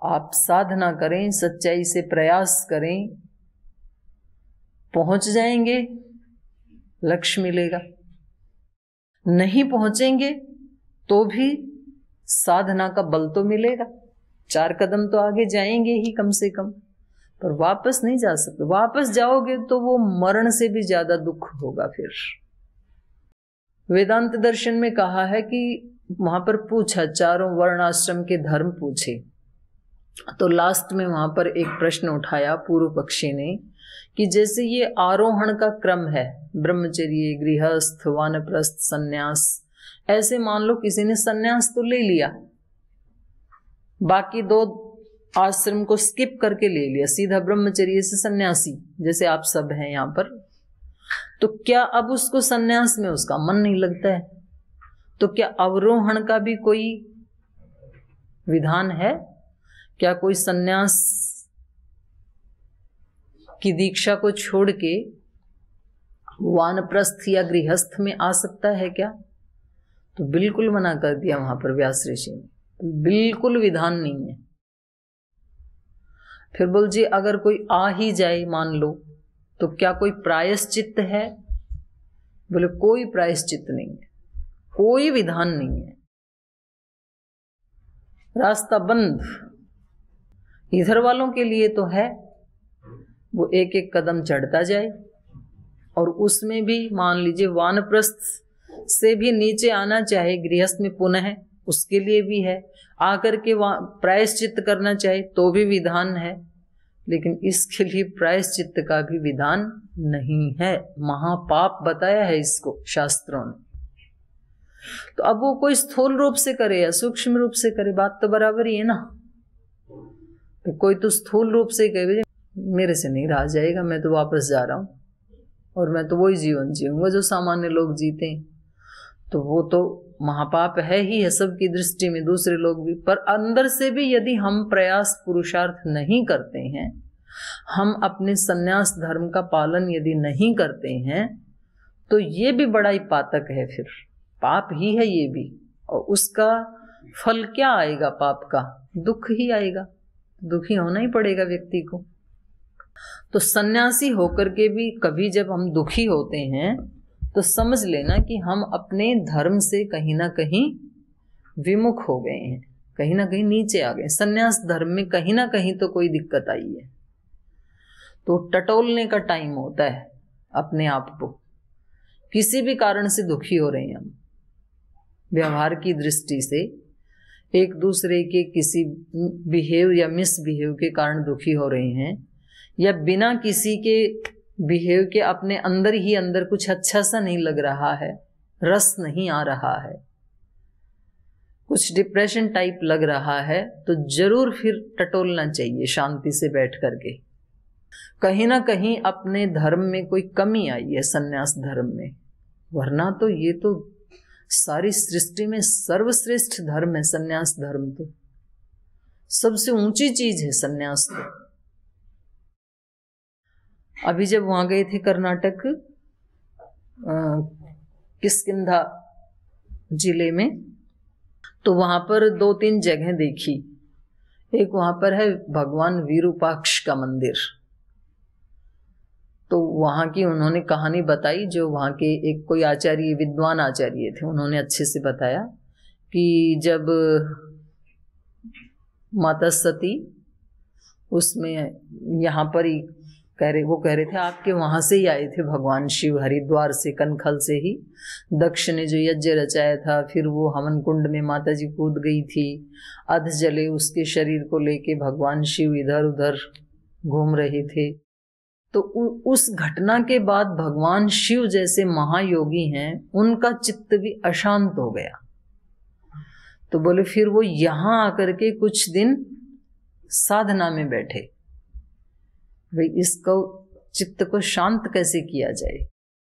आप साधना करें, सच्चाई से प्रयास करें, पहुंच जाएंगे, लक्ष्य मिलेगा। नहीं पहुंचेंगे तो भी साधना का बल तो मिलेगा, 4 कदम तो आगे जाएंगे ही कम से कम, पर वापस नहीं जा सकते। वापस जाओगे तो वो मरण से भी ज्यादा दुख होगा। फिर वेदांत दर्शन में कहा है कि वहां पर पूछा, चारों वर्ण आश्रम के धर्म पूछे, तो लास्ट में वहां पर एक प्रश्न उठाया पूर्व पक्षी ने कि जैसे ये आरोहण का क्रम है, ब्रह्मचर्य, गृहस्थ, वानप्रस्थ, सन्यास, ऐसे मान लो किसी ने सन्यास तो ले लिया, बाकी 2 आश्रम को स्किप करके ले लिया, सीधा ब्रह्मचर्य से सन्यासी, जैसे आप सब हैं यहाँ पर, तो क्या अब उसको सन्यास में उसका मन नहीं लगता है? तो क्या अवरोहण का भी कोई विधान है? क्या कोई सन्यास की दीक्षा को छोड़ के वानप्रस्थ या गृहस्थ में आ सकता है क्या? तो बिल्कुल मना कर दिया वहां पर व्यास ऋषि ने, बिल्कुल विधान नहीं है। फिर बोल जी अगर कोई आ ही जाए मान लो, तो क्या कोई प्रायश्चित है? बोले कोई प्रायश्चित नहीं है, कोई विधान नहीं है, रास्ता बंद। इधर वालों के लिए तो है, वो एक एक कदम चढ़ता जाए, और उसमें भी मान लीजिए वानप्रस्थ से भी नीचे आना चाहे गृहस्थ में पुनः, उसके लिए भी है, आकर के प्रायश्चित करना चाहे तो भी विधान है, लेकिन इसके लिए प्रायश्चित का भी विधान नहीं है। महापाप बताया है इसको शास्त्रों ने। तो अब वो कोई स्थूल रूप से करे या सूक्ष्म रूप से करे, बात तो बराबर ही है ना। तो कोई तो स्थूल रूप से कहे मेरे से नहीं रहा जाएगा, मैं तो वापस जा रहा हूं और मैं तो वही जीवन जीऊंगा जो सामान्य लोग जीते हैं, तो वो तो महापाप है ही है सबकी दृष्टि में, दूसरे लोग भी। पर अंदर से भी यदि हम प्रयास पुरुषार्थ नहीं करते हैं, हम अपने सन्यास धर्म का पालन यदि नहीं करते हैं, तो ये भी बड़ा ही पातक है, फिर पाप ही है ये भी। और उसका फल क्या आएगा? पाप का दुख ही आएगा, दुखी होना ही पड़ेगा व्यक्ति को। तो सन्यासी होकर के भी कभी जब हम दुखी होते हैं तो समझ लेना कि हम अपने धर्म से कहीं ना कहीं विमुख हो गए हैं, कहीं ना कहीं नीचे आ गए। सन्यास धर्म में कहीं ना कहीं तो कोई दिक्कत आई है, तो टटोलने का टाइम होता है अपने आप को। किसी भी कारण से दुखी हो रहे हैं हम, व्यवहार की दृष्टि से एक दूसरे के किसी बिहेव या मिसबिहेव के कारण दुखी हो रहे हैं, या बिना किसी के बिहेव के अपने अंदर ही अंदर कुछ अच्छा सा नहीं लग रहा है, रस नहीं आ रहा है, कुछ डिप्रेशन टाइप लग रहा है, तो जरूर फिर टटोलना चाहिए शांति से बैठ करके। कहीं ना कहीं अपने धर्म में कोई कमी आई है सन्यास धर्म में, वरना तो ये तो सारी सृष्टि में सर्वश्रेष्ठ धर्म है सन्यास धर्म, तो सबसे ऊंची चीज है सन्यास तो। अभी जब वहां गए थे कर्नाटक किष्किंधा जिले में, तो वहां पर 2-3 जगह देखी। एक वहां पर है भगवान विरूपाक्ष का मंदिर, तो वहां की उन्होंने कहानी बताई, जो वहां के एक कोई आचार्य, विद्वान आचार्य थे, उन्होंने अच्छे से बताया कि जब माता सती उसमें यहाँ पर ही वो कह रहे थे आपके वहां से ही आए थे भगवान शिव, हरिद्वार से, कनखल से ही। दक्ष ने जो यज्ञ रचाया था, फिर वो हवन कुंड में माता जी कूद गई थी, अध जले उसके शरीर को लेके भगवान शिव इधर उधर घूम रहे थे। तो उस घटना के बाद भगवान शिव जैसे महायोगी हैं, उनका चित्त भी अशांत हो गया। तो बोले फिर वो यहां आकर के कुछ दिन साधना में बैठे, भाई इसको चित्त को शांत कैसे किया जाए।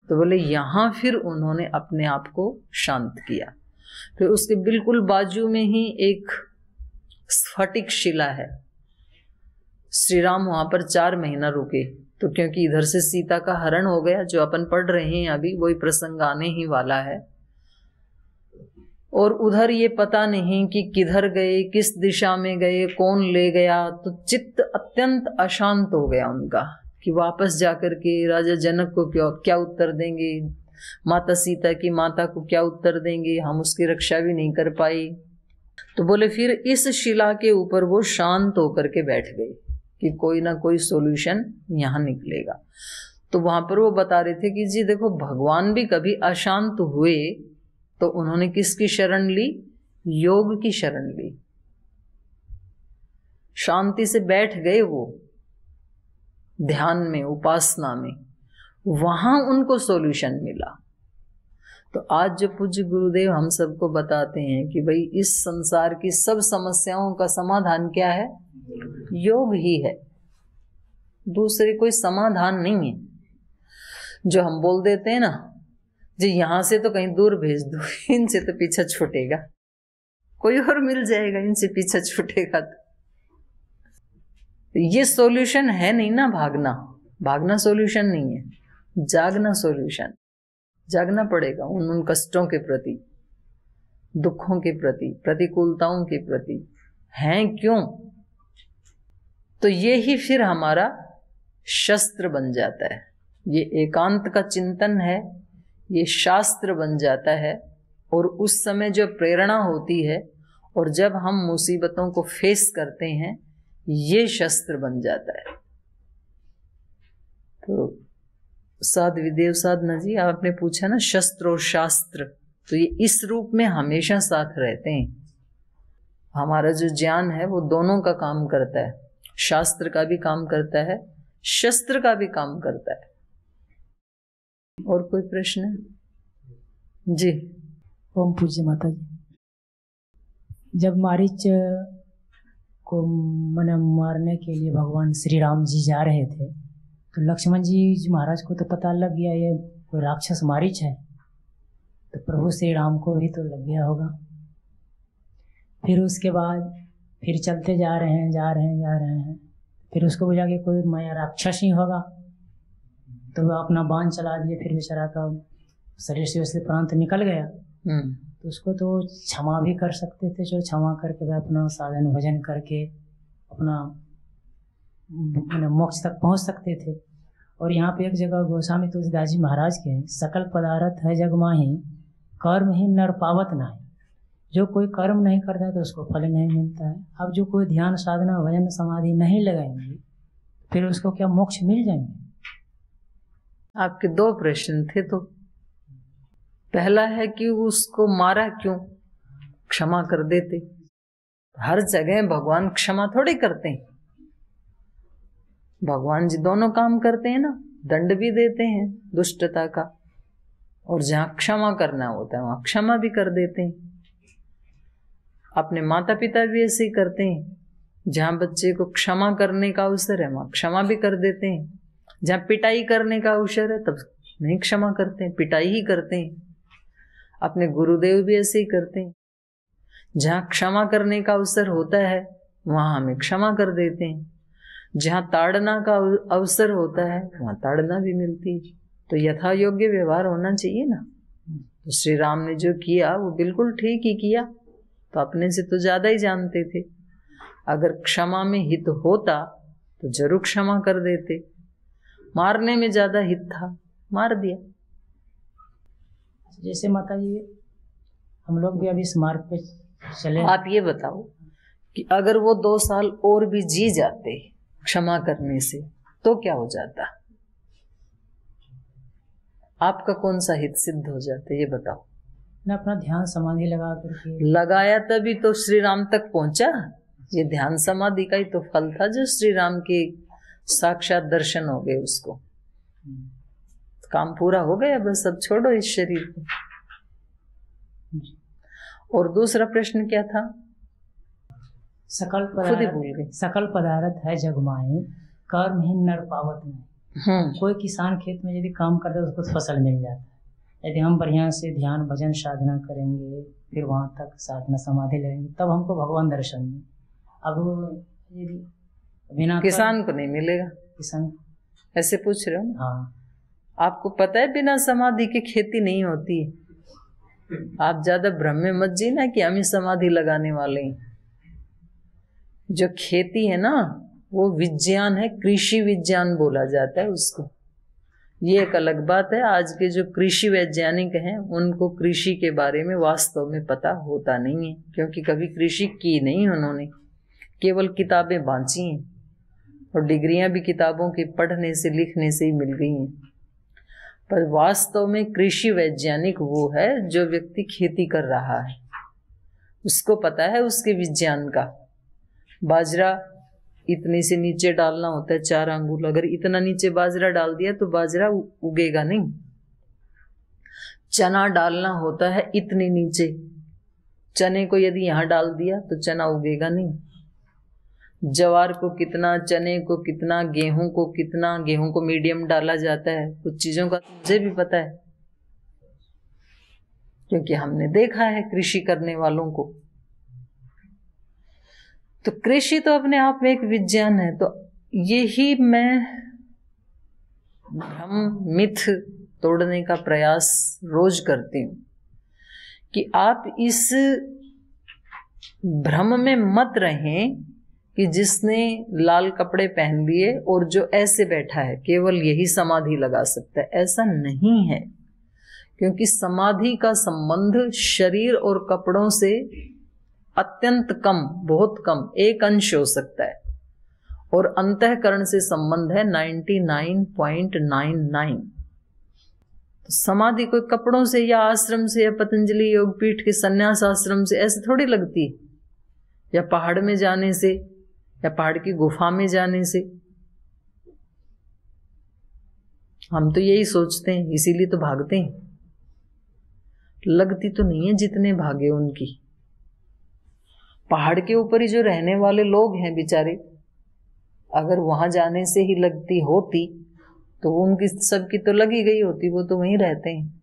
तो बोले यहां फिर उन्होंने अपने आप को शांत किया। फिर उसके बिल्कुल बाजू में ही एक स्फटिक शिला है। श्री राम वहां पर 4 महीना रुके, तो क्योंकि इधर से सीता का हरण हो गया, जो अपन पढ़ रहे हैं अभी वही प्रसंग आने ही वाला है। और उधर ये पता नहीं कि किधर गए, किस दिशा में गए, कौन ले गया, तो चित्त अत्यंत अशांत हो गया उनका कि वापस जाकर के राजा जनक को क्या उत्तर देंगे, माता सीता की माता को क्या उत्तर देंगे, हम उसकी रक्षा भी नहीं कर पाए। तो बोले फिर इस शिला के ऊपर वो शांत होकर के बैठ गए कि कोई ना कोई सॉल्यूशन यहाँ निकलेगा। तो वहां पर वो बता रहे थे कि जी देखो, भगवान भी कभी अशांत हुए तो उन्होंने किसकी शरण ली? योग की शरण ली। शांति से बैठ गए वो ध्यान में, उपासना में, वहां उनको सॉल्यूशन मिला। तो आज जो पूज्य गुरुदेव हम सबको बताते हैं कि भाई इस संसार की सब समस्याओं का समाधान क्या है? योग ही है, दूसरे कोई समाधान नहीं है। जो हम बोल देते हैं ना, जी यहां से तो कहीं दूर भेज दो, इनसे तो पीछा छूटेगा, कोई और मिल जाएगा, इनसे पीछा छूटेगा। तो ये सॉल्यूशन है नहीं ना। भागना सॉल्यूशन नहीं है, जागना सॉल्यूशन। जागना पड़ेगा उन कष्टों के प्रति, दुखों के प्रति, प्रतिकूलताओं के प्रति। हैं क्यों? तो ये ही फिर हमारा शस्त्र बन जाता है। ये एकांत का चिंतन है, ये शास्त्र बन जाता है। और उस समय जो प्रेरणा होती है और जब हम मुसीबतों को फेस करते हैं, ये शस्त्र बन जाता है। तो विदेव साधना जी, आपने पूछा ना शस्त्र और शास्त्र, तो ये इस रूप में हमेशा साथ रहते हैं। हमारा जो ज्ञान है वो दोनों का काम करता है, शास्त्र का भी काम करता है, शस्त्र का भी काम करता है। और कोई प्रश्न जी? ओम पूज्य माता जी, जब मारीच को मारने के लिए भगवान श्री राम जी जा रहे थे, तो लक्ष्मण जी महाराज को तो पता लग गया ये कोई राक्षस मारीच है, तो प्रभु श्री राम को भी तो लग गया होगा। फिर उसके बाद फिर चलते जा रहे हैं, फिर उसको बुझा कि कोई माया राक्षस ही होगा, तो वह अपना बाण चला दिए। फिर बेचारा का शरीर से उसके प्राण तो निकल गया। तो उसको तो क्षमा भी कर सकते थे, जो क्षमा करके वह अपना साधन भजन करके अपना मोक्ष तक पहुंच सकते थे। और यहाँ पे एक जगह गोस्वामी तुलसीदास जी महाराज के सकल पदार्थ है जग माही, कर्म ही नर पावत नहीं। जो कोई कर्म नहीं करता तो उसको फल नहीं मिलता है। अब जो कोई ध्यान साधना भजन समाधि नहीं लगाएंगे, फिर उसको क्या मोक्ष मिल जाएंगे? आपके दो प्रश्न थे। तो पहला है कि उसको मारा क्यों? क्षमा कर देते। हर जगह भगवान क्षमा थोड़ी करते हैं। भगवान जी दोनों काम करते हैं ना, दंड भी देते हैं दुष्टता का, और जहां क्षमा करना होता है वहां क्षमा भी कर देते हैं। अपने माता पिता भी ऐसे ही करते हैं, जहां बच्चे को क्षमा करने का अवसर है वहां क्षमा भी कर देते हैं। जहां पिटाई करने का अवसर है तब नहीं क्षमा करते हैं, पिटाई ही करते हैं। अपने गुरुदेव भी ऐसे ही करते हैं। जहां क्षमा करने का अवसर होता है वहां हमें क्षमा कर देते हैं। जहां ताड़ना का अवसर होता है वहां ताड़ना भी मिलती है। तो यथा योग्य व्यवहार होना चाहिए ना। तो श्री राम ने जो किया वो बिल्कुल ठीक ही किया। तो अपने से तो ज्यादा ही जानते थे। अगर क्षमा में हित होता तो जरूर क्षमा कर देते। मारने में ज्यादा हित था, मार दिया। जैसे माता जी हम लोग भी अभी इस मार्ग पे चले। आप ये बताओ कि अगर वो 2 साल और भी जी जाते क्षमा करने से तो क्या हो जाता? आपका कौन सा हित सिद्ध हो जाता, ये बताओ ना। अपना ध्यान समाधि लगा करके लगाया तभी तो श्री राम तक पहुंचा। ये ध्यान समाधि का ही तो फल था जो श्री राम के साक्षात दर्शन हो गए उसको। काम पूरा हो गया, बस अब छोड़ो इस शरीर को। और दूसरा प्रश्न क्या था? सकल खुद ही भूल गए। सकल पदार्थ है जग माही, कर्म ही नर पावत नहीं। कोई किसान खेत में यदि काम करता है उसको फसल मिल जाता है। यदि हम बढ़िया से ध्यान भजन साधना करेंगे, फिर वहां तक साधना समाधि लेंगे, तब हमको भगवान दर्शन दें। अब यदि बिना किसान को नहीं मिलेगा। किसान ऐसे पूछ रहे हो ना? हाँ। आपको पता है बिना समाधि के खेती नहीं होती है। आप ज्यादा भ्रम में मत जीना कि हम ही समाधि लगाने वाले हैं। जो खेती है ना वो विज्ञान है, कृषि विज्ञान बोला जाता है उसको। ये एक अलग बात है। आज के जो कृषि वैज्ञानिक हैं उनको कृषि के बारे में वास्तव में पता होता नहीं है, क्योंकि कभी कृषि की नहीं उन्होंने, केवल किताबें बांची हैं और डिग्रियां भी किताबों के पढ़ने से लिखने से ही मिल गई हैं। पर वास्तव में कृषि वैज्ञानिक वो है जो व्यक्ति खेती कर रहा है, उसको पता है उसके विज्ञान का। बाजरा इतने से नीचे डालना होता है 4 अंगुल, अगर इतना नीचे बाजरा डाल दिया तो बाजरा उगेगा नहीं। चना डालना होता है इतने नीचे, चने को यदि यहाँ डाल दिया तो चना उगेगा नहीं। ज्वार को कितना, चने को कितना, गेहूं को कितना, गेहूं को मीडियम डाला जाता है। कुछ चीजों का मुझे भी पता है क्योंकि हमने देखा है कृषि करने वालों को। तो कृषि तो अपने आप में एक विज्ञान है। तो यही मैं भ्रम मिथ तोड़ने का प्रयास रोज करती हूँ कि आप इस भ्रम में मत रहें कि जिसने लाल कपड़े पहन लिए और जो ऐसे बैठा है केवल यही समाधि लगा सकता है। ऐसा नहीं है, क्योंकि समाधि का संबंध शरीर और कपड़ों से अत्यंत कम, बहुत कम, एक अंश हो सकता है, और अंतःकरण से संबंध है 99.99। तो समाधि कोई कपड़ों से या आश्रम से या पतंजलि योगपीठ के संन्यास आश्रम से ऐसे थोड़ी लगती है, या पहाड़ में जाने से या पहाड़ की गुफा में जाने से। हम तो यही सोचते हैं, इसीलिए तो भागते हैं। लगती तो नहीं है जितने भागे उनकी। पहाड़ के ऊपर ही जो रहने वाले लोग हैं बेचारे, अगर वहां जाने से ही लगती होती तो उनकी सबकी तो लगी गई होती, वो तो वहीं रहते हैं।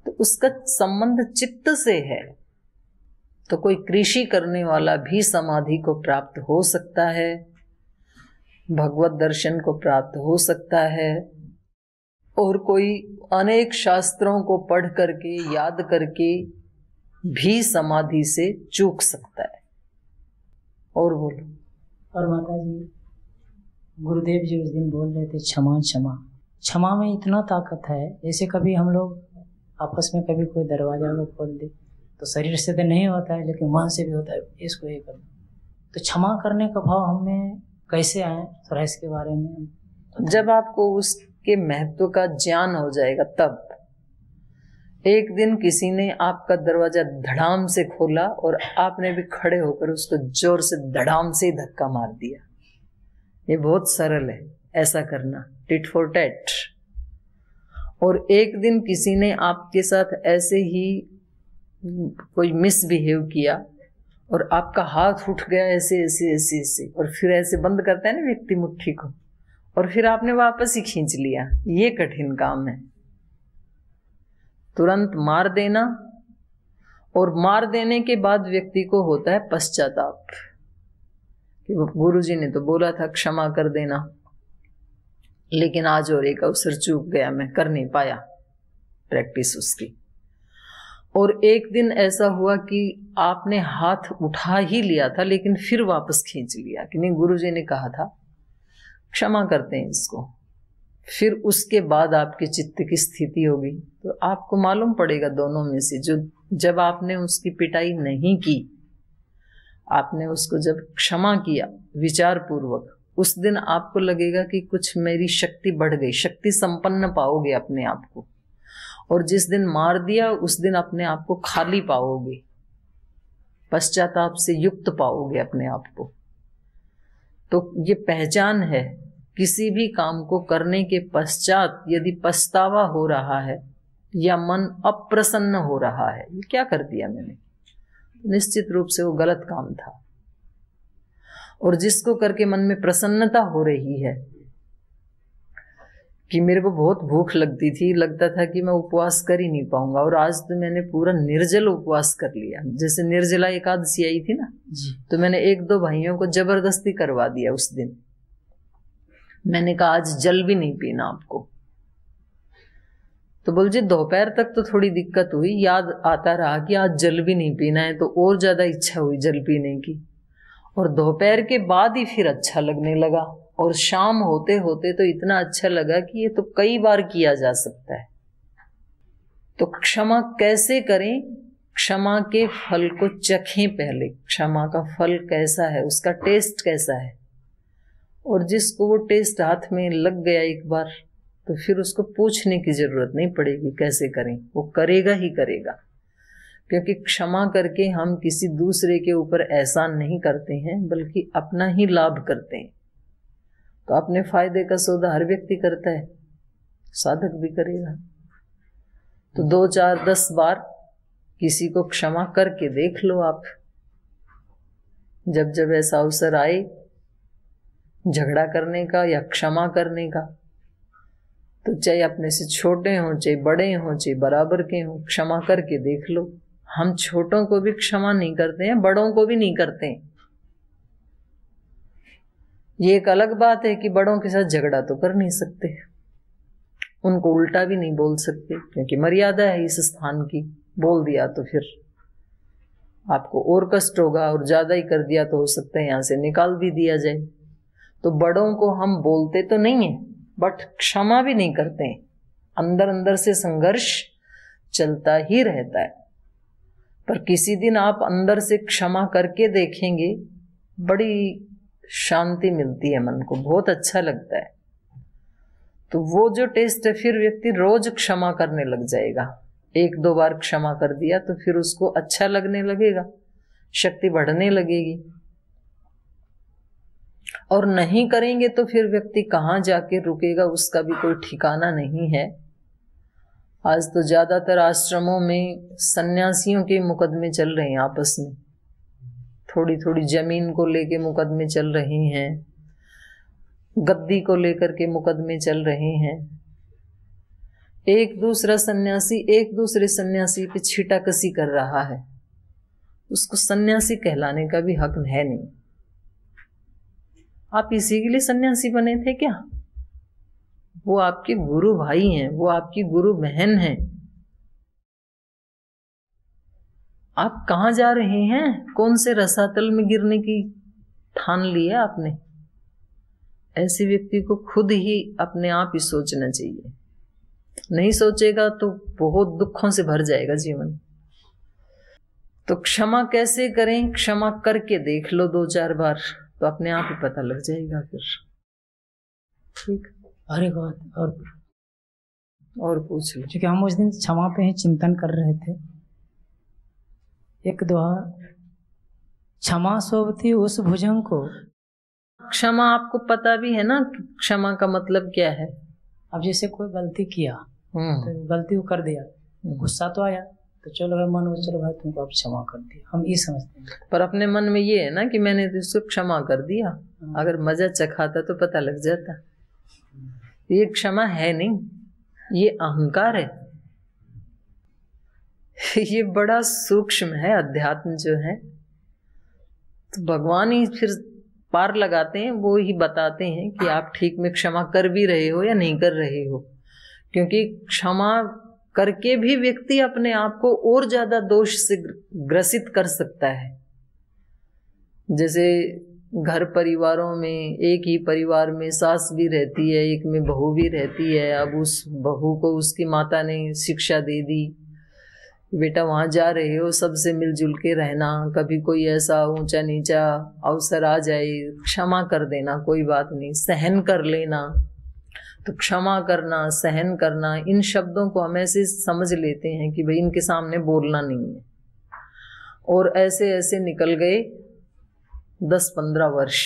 तो उसका संबंध चित्त से है। तो कोई कृषि करने वाला भी समाधि को प्राप्त हो सकता है, भगवत दर्शन को प्राप्त हो सकता है, और कोई अनेक शास्त्रों को पढ़ करके याद करके भी समाधि से चूक सकता है। और बोलो। और माता जी, गुरुदेव जी उस दिन बोल रहे थे क्षमा क्षमा। क्षमा में इतना ताकत है, जैसे कभी हम लोग आपस में कभी कोई दरवाजा को खोल दे तो शरीर से तो नहीं होता है, लेकिन मन से भी होता है, इसको ये कर। तो क्षमा करने का भाव हमें कैसे आए, थोड़ा इसके बारे में। जब आपको उसके महत्व का ज्ञान हो जाएगा तब। एक दिन किसी ने आपका दरवाजा धड़ाम से खोला और आपने भी खड़े होकर उसको जोर से धड़ाम से धक्का मार दिया। ये बहुत सरल है ऐसा करना, टिट फॉर टैट। और एक दिन किसी ने आपके साथ ऐसे ही कोई मिसबिहेव किया और आपका हाथ उठ गया ऐसे ऐसे ऐसे ऐसे, और फिर ऐसे बंद करता है ना व्यक्ति मुट्ठी को, और फिर आपने वापस ही खींच लिया। ये कठिन काम है। तुरंत मार देना, और मार देने के बाद व्यक्ति को होता है पश्चाताप कि गुरुजी ने तो बोला था क्षमा कर देना, लेकिन आज और एक अवसर चूक गया, मैं कर नहीं पाया प्रैक्टिस उसकी। और एक दिन ऐसा हुआ कि आपने हाथ उठा ही लिया था लेकिन फिर वापस खींच लिया कि नहीं, गुरुजी ने कहा था क्षमा करते हैं इसको। फिर उसके बाद आपके चित्त की स्थिति होगी तो आपको मालूम पड़ेगा दोनों में से, जो जब आपने उसकी पिटाई नहीं की, आपने उसको जब क्षमा किया विचार पूर्वक, उस दिन आपको लगेगा कि कुछ मेरी शक्ति बढ़ गई, शक्ति संपन्न पाओगे अपने आप को। और जिस दिन मार दिया उस दिन अपने आप को खाली पाओगे, पश्चाताप से युक्त पाओगे अपने आप को। तो ये पहचान है, किसी भी काम को करने के पश्चात यदि पछतावा हो रहा है या मन अप्रसन्न हो रहा है, ये क्या कर दिया मैंने, निश्चित रूप से वो गलत काम था। और जिसको करके मन में प्रसन्नता हो रही है कि मेरे को बहुत भूख लगती थी, लगता था कि मैं उपवास कर ही नहीं पाऊंगा, और आज तो मैंने पूरा निर्जल उपवास कर लिया। जैसे निर्जला एकादशी आई थी ना जी, तो मैंने 1-2 भाइयों को जबरदस्ती करवा दिया उस दिन। मैंने कहा आज जल भी नहीं पीना आपको। तो बोल जी दोपहर तक तो थोड़ी दिक्कत हुई, याद आता रहा कि आज जल भी नहीं पीना है, तो और ज़्यादा इच्छा हुई जल पीने की। और दोपहर के बाद ही फिर अच्छा लगने लगा, और शाम होते होते तो इतना अच्छा लगा कि ये तो कई बार किया जा सकता है। तो क्षमा कैसे करें? क्षमा के फल को चखें पहले, क्षमा का फल कैसा है, उसका टेस्ट कैसा है। और जिसको वो टेस्ट हाथ में लग गया एक बार, तो फिर उसको पूछने की जरूरत नहीं पड़ेगी कैसे करें, वो करेगा ही करेगा। क्योंकि क्षमा करके हम किसी दूसरे के ऊपर एहसान नहीं करते हैं, बल्कि अपना ही लाभ करते हैं। तो अपने फायदे का सौदा हर व्यक्ति करता है, साधक भी करेगा। तो 2, 4, 10 बार किसी को क्षमा करके देख लो आप। जब जब ऐसा अवसर आए झगड़ा करने का या क्षमा करने का, तो चाहे अपने से छोटे हों, चाहे बड़े हों, चाहे बराबर के हों, क्षमा करके देख लो। हम छोटों को भी क्षमा नहीं करते हैं, बड़ों को भी नहीं करते हैं। ये एक अलग बात है कि बड़ों के साथ झगड़ा तो कर नहीं सकते, उनको उल्टा भी नहीं बोल सकते, क्योंकि मर्यादा है इस स्थान की। बोल दिया तो फिर आपको और कष्ट होगा, और ज्यादा ही कर दिया तो हो सकता है यहां से निकाल भी दिया जाए। तो बड़ों को हम बोलते तो नहीं है, बट क्षमा भी नहीं करते हैं। अंदर अंदर से संघर्ष चलता ही रहता है। पर किसी दिन आप अंदर से क्षमा करके देखेंगे, बड़ी शांति मिलती है मन को, बहुत अच्छा लगता है। तो वो जो टेस्ट है, फिर व्यक्ति रोज क्षमा करने लग जाएगा। 1-2 बार क्षमा कर दिया तो फिर उसको अच्छा लगने लगेगा, शक्ति बढ़ने लगेगी। और नहीं करेंगे तो फिर व्यक्ति कहाँ जाके रुकेगा, उसका भी कोई ठिकाना नहीं है। आज तो ज्यादातर आश्रमों में सन्यासियों के मुकदमे चल रहे हैं आपस में, थोड़ी थोड़ी जमीन को लेके मुकदमे चल रहे हैं, गद्दी को लेकर के मुकदमे चल रहे हैं। एक दूसरा सन्यासी एक दूसरे सन्यासी पे छीटाकसी कर रहा है, उसको सन्यासी कहलाने का भी हक है नहीं। आप इसी के लिए सन्यासी बने थे क्या? वो आपके गुरु भाई हैं, वो आपकी गुरु बहन हैं। आप कहाँ जा रहे हैं? कौन से रसातल में गिरने की ठान ली है आपने? ऐसे व्यक्ति को खुद ही अपने आप ही सोचना चाहिए। नहीं सोचेगा तो बहुत दुखों से भर जाएगा जीवन। तो क्षमा कैसे करें? क्षमा करके देख लो 2-4 बार, तो अपने आप ही पता लग जाएगा फिर। ठीक। अरे बात और पूछ लो। क्योंकि हम उस दिन क्षमा पे ही चिंतन कर रहे थे। एक दोहा, क्षमा सोवती उस भुजंग को। क्षमा आपको पता भी है ना, क्षमा का मतलब क्या है? अब जैसे कोई गलती किया तो गलती को कर दिया, गुस्सा तो आया, तो चलो भाई मन में, चलो भाई तुमको अब क्षमा कर दिया, हम ये समझते हैं। पर अपने मन में ये है ना कि मैंने तो इसको क्षमा कर दिया। अगर मजा चखाता तो पता लग जाता। ये क्षमा है नहीं, ये अहंकार है। ये बड़ा सूक्ष्म है अध्यात्म जो है। तो भगवान ही फिर पार लगाते हैं, वो ही बताते हैं कि आप ठीक में क्षमा कर भी रहे हो या नहीं कर रहे हो। क्योंकि क्षमा करके भी व्यक्ति अपने आप को और ज्यादा दोष से ग्रसित कर सकता है। जैसे घर परिवारों में, एक ही परिवार में सास भी रहती है, एक में बहू भी रहती है। अब उस बहू को उसकी माता ने शिक्षा दे दी, बेटा वहां जा रहे हो सबसे मिलजुल के रहना, कभी कोई ऐसा ऊंचा नीचा अवसर आ जाए क्षमा कर देना, कोई बात नहीं, सहन कर लेना। तो क्षमा करना, सहन करना, इन शब्दों को हम ऐसे समझ लेते हैं कि भाई इनके सामने बोलना नहीं है। और ऐसे ऐसे निकल गए 10-15 वर्ष।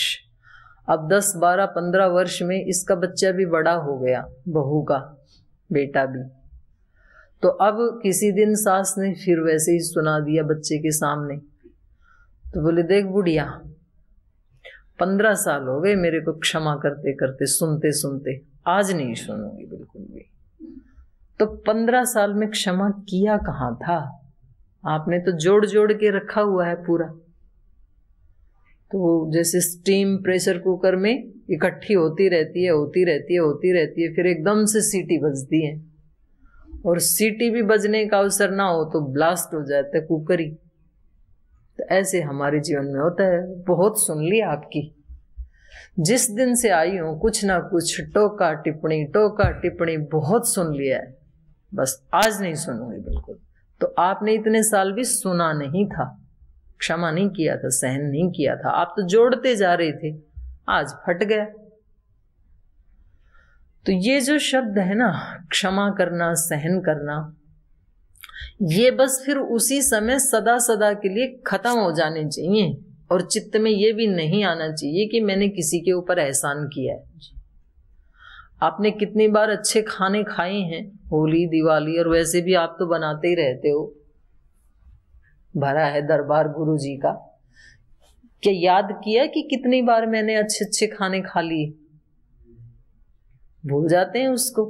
अब 10, 12, 15 वर्ष में इसका बच्चा भी बड़ा हो गया, बहू का बेटा भी। तो अब किसी दिन सास ने फिर वैसे ही सुना दिया बच्चे के सामने। तो बोले, देख बुढ़िया, 15 साल हो गए मेरे को क्षमा करते करते, सुनते सुनते, आज नहीं सुनूंगी बिल्कुल भी। तो 15 साल में क्षमा किया कहाँ था? आपने तो जोड़ जोड़ के रखा हुआ है पूरा। तो जैसे स्टीम प्रेशर कुकर में इकट्ठी होती रहती है, होती रहती है, होती रहती है, फिर एकदम से सीटी बजती है और सीटी भी बजने का अवसर ना हो तो ब्लास्ट हो जाता है कुकर ही। तो ऐसे हमारे जीवन में होता है। बहुत सुन लिया आपकी, जिस दिन से आई हूं कुछ ना कुछ टोका टिप्पणी बहुत सुन लिया है, बस आज नहीं सुनूंगी बिल्कुल। तो आपने इतने साल भी सुना नहीं था, क्षमा नहीं किया था, सहन नहीं किया था, आप तो जोड़ते जा रहे थे, आज फट गया। तो ये जो शब्द है ना, क्षमा करना, सहन करना, ये बस फिर उसी समय सदा सदा के लिए खत्म हो जाने चाहिए। और चित्त में ये भी नहीं आना चाहिए कि मैंने किसी के ऊपर एहसान किया है। आपने कितनी बार अच्छे खाने खाए हैं, होली दिवाली, और वैसे भी आप तो बनाते ही रहते हो, भरा है दरबार गुरु जी का। क्या याद किया कि कितनी बार मैंने अच्छे अच्छे खाने खा लिए? भूल जाते हैं उसको।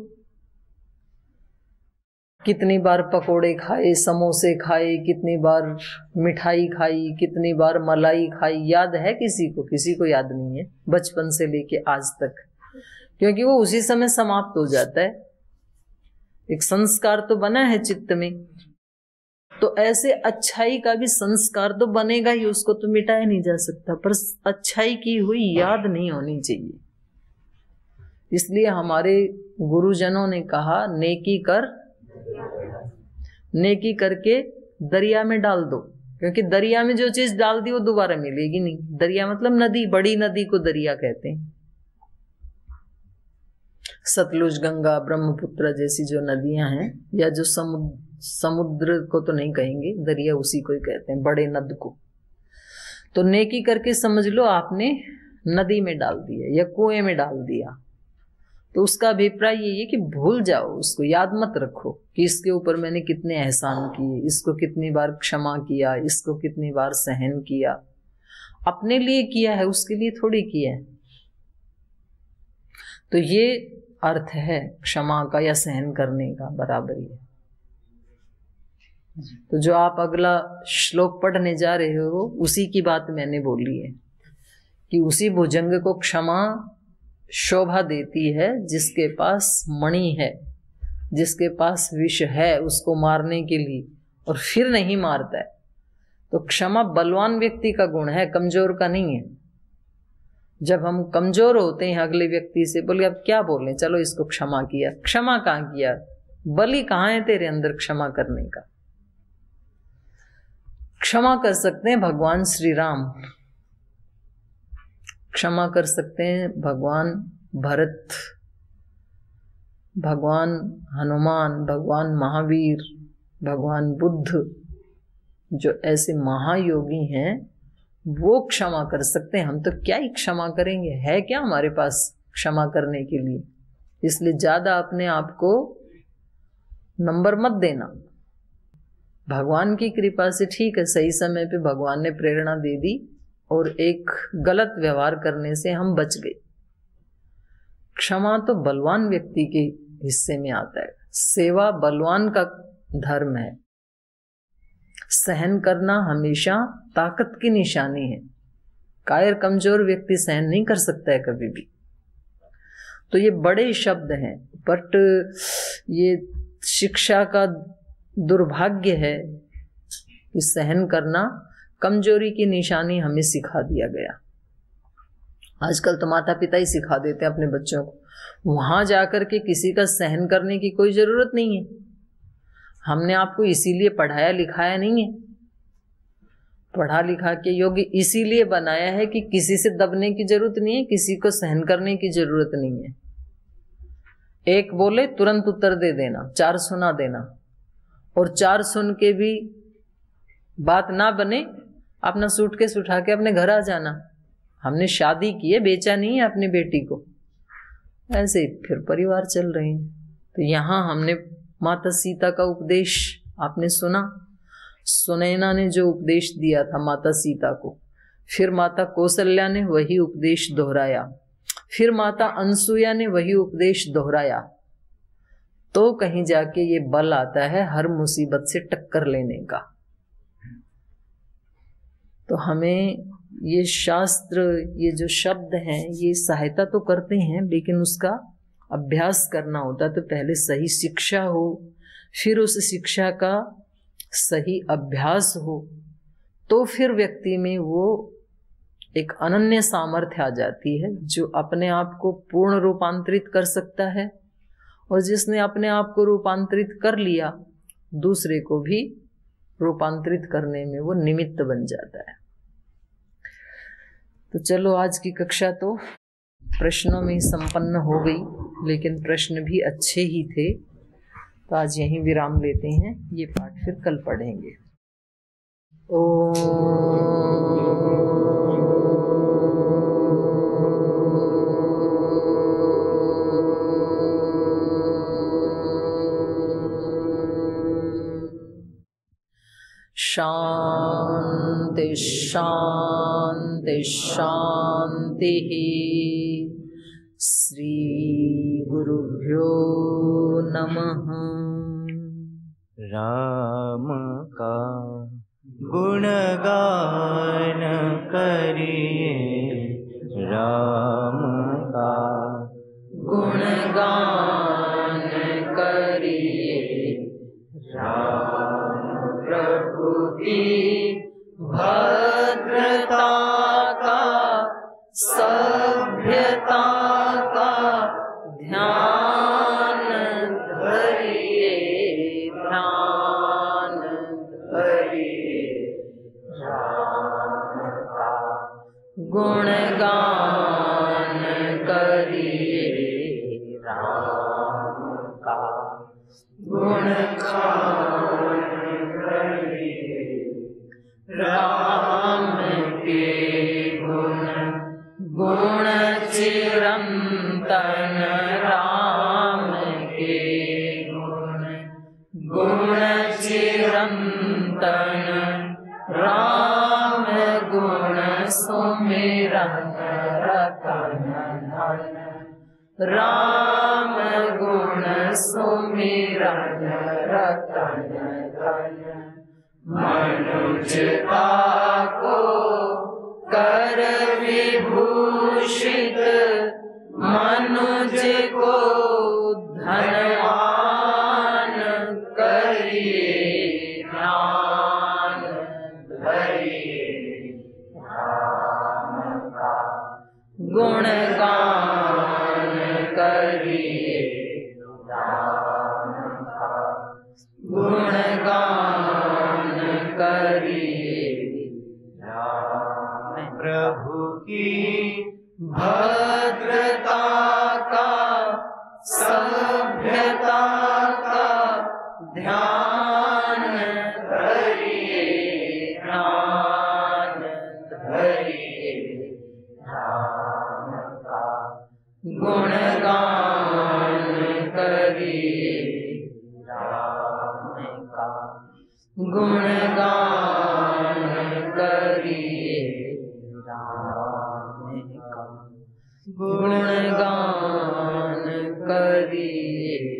कितनी बार पकोड़े खाए, समोसे खाए, कितनी बार मिठाई खाई, कितनी बार मलाई खाई, याद है किसी को? किसी को याद नहीं है, बचपन से लेके आज तक, क्योंकि वो उसी समय समाप्त हो जाता है। एक संस्कार तो बना है चित्त में, तो ऐसे अच्छाई का भी संस्कार तो बनेगा ही, उसको तो मिटाया नहीं जा सकता, पर अच्छाई की हुई याद नहीं होनी चाहिए। इसलिए हमारे गुरुजनों ने कहा, नेकी करके दरिया में डाल दो, क्योंकि दरिया में जो चीज डाल दी वो दोबारा मिलेगी नहीं। दरिया मतलब नदी, बड़ी नदी को दरिया कहते हैं। सतलुज, गंगा, ब्रह्मपुत्र जैसी जो नदियां हैं, या जो समुद्र को तो नहीं कहेंगे, दरिया उसी को ही कहते हैं, बड़े नद को। तो नेकी करके समझ लो आपने नदी में डाल दिया या कुएं में डाल दिया, तो उसका अभिप्राय यही है कि भूल जाओ उसको, याद मत रखो कि इसके ऊपर मैंने कितने एहसान किए, इसको कितनी बार क्षमा किया, इसको कितनी बार सहन किया। अपने लिए किया है, उसके लिए थोड़ी किया है। तो ये अर्थ है क्षमा का या सहन करने का, बराबर ही है। तो जो आप अगला श्लोक पढ़ने जा रहे हो, उसी की बात मैंने बोली है कि उसी भुजंग को क्षमा शोभा देती है जिसके पास मणि है, जिसके पास विष है उसको मारने के लिए, और फिर नहीं मारता है। तो क्षमा बलवान व्यक्ति का गुण है, कमजोर का नहीं है। जब हम कमजोर होते हैं अगले व्यक्ति से, बोले अब क्या बोले, चलो इसको क्षमा किया, क्षमा कहाँ किया? बलि कहाँ है तेरे अंदर क्षमा करने का? क्षमा कर सकते हैं भगवान श्री राम, क्षमा कर सकते हैं भगवान भरत, भगवान हनुमान, भगवान महावीर, भगवान बुद्ध, जो ऐसे महायोगी हैं वो क्षमा कर सकते हैं। हम तो क्या ही क्षमा करेंगे, है क्या हमारे पास क्षमा करने के लिए? इसलिए ज्यादा अपने आप को नंबर मत देना। भगवान की कृपा से ठीक है, सही समय पे भगवान ने प्रेरणा दे दी और एक गलत व्यवहार करने से हम बच गए। क्षमा तो बलवान व्यक्ति के हिस्से में आता है, सेवा बलवान का धर्म है, सहन करना हमेशा ताकत की निशानी है। कायर कमजोर व्यक्ति सहन नहीं कर सकता है कभी भी। तो ये बड़े शब्द हैं, बट ये शिक्षा का दुर्भाग्य है कि सहन करना कमजोरी की निशानी हमें सिखा दिया गया। आजकल तो माता पिता ही सिखा देते हैं अपने बच्चों को, वहां जाकर के किसी का सहन करने की कोई जरूरत नहीं है। हमने आपको इसीलिए पढ़ाया लिखाया नहीं है, पढ़ा लिखा के योग्य इसीलिए बनाया है कि किसी से दबने की जरूरत नहीं है, किसी को सहन करने की जरूरत नहीं है। एक बोले तुरंत उत्तर दे देना, चार सुना देना, और चार सुन के भी बात ना बने, अपना सूटकेस उठा के अपने घर आ जाना। हमने शादी की है, बेचा नहीं है अपनी बेटी को, ऐसे ही फिर परिवार चल रहे हैं। तो यहाँ हमने माता सीता का उपदेश आपने सुना, सुनैना ने जो उपदेश दिया था माता सीता को, फिर माता कौशल्या ने वही उपदेश दोहराया, फिर माता अनसुया ने वही उपदेश दोहराया, तो कहीं जाके ये बल आता है हर मुसीबत से टक्कर लेने का। तो हमें ये शास्त्र, ये जो शब्द हैं, ये सहायता तो करते हैं, लेकिन उसका अभ्यास करना होता है। तो पहले सही शिक्षा हो, फिर उस शिक्षा का सही अभ्यास हो तो फिर व्यक्ति में वो एक अनन्य सामर्थ्य आ जाती है जो अपने आप को पूर्ण रूपांतरित कर सकता है, और जिसने अपने आप को रूपांतरित कर लिया दूसरे को भी रूपांतरित करने में वो निमित्त बन जाता है। तो चलो, आज की कक्षा तो प्रश्नों में संपन्न हो गई, लेकिन प्रश्न भी अच्छे ही थे। तो आज यहीं विराम लेते हैं, ये पाठ फिर कल पढ़ेंगे। शांति शांति शांति। श्री गुरुभ्यो नमः। राम का गुणगान करिए, राम का गुणगान करिए, राम प्रभु की भद्रता का, सभ्यता का ध्यान धरिए, ध्यान धरिए, राम का गुणगान करिए, राम का गुणगान करिए, राम के गुण चिरंतन, राम के गुण चिरंतन, राम गुण सुमिरन रतन धन, राम गुण सुमिरन रतन धन। मनुजता को कर विभूषित, मनुज को धनवान करिए, ध्यान धरिए, राम का गुणगान करिए, राम का गुणगान करिए, राम प्रभु की भद्रता का, सभ्यता का ध्यान धरिए, ध्यान धरिए, राम का गुणगान करिए, राम का गुणगान करिए, राम का गुणगान करिए।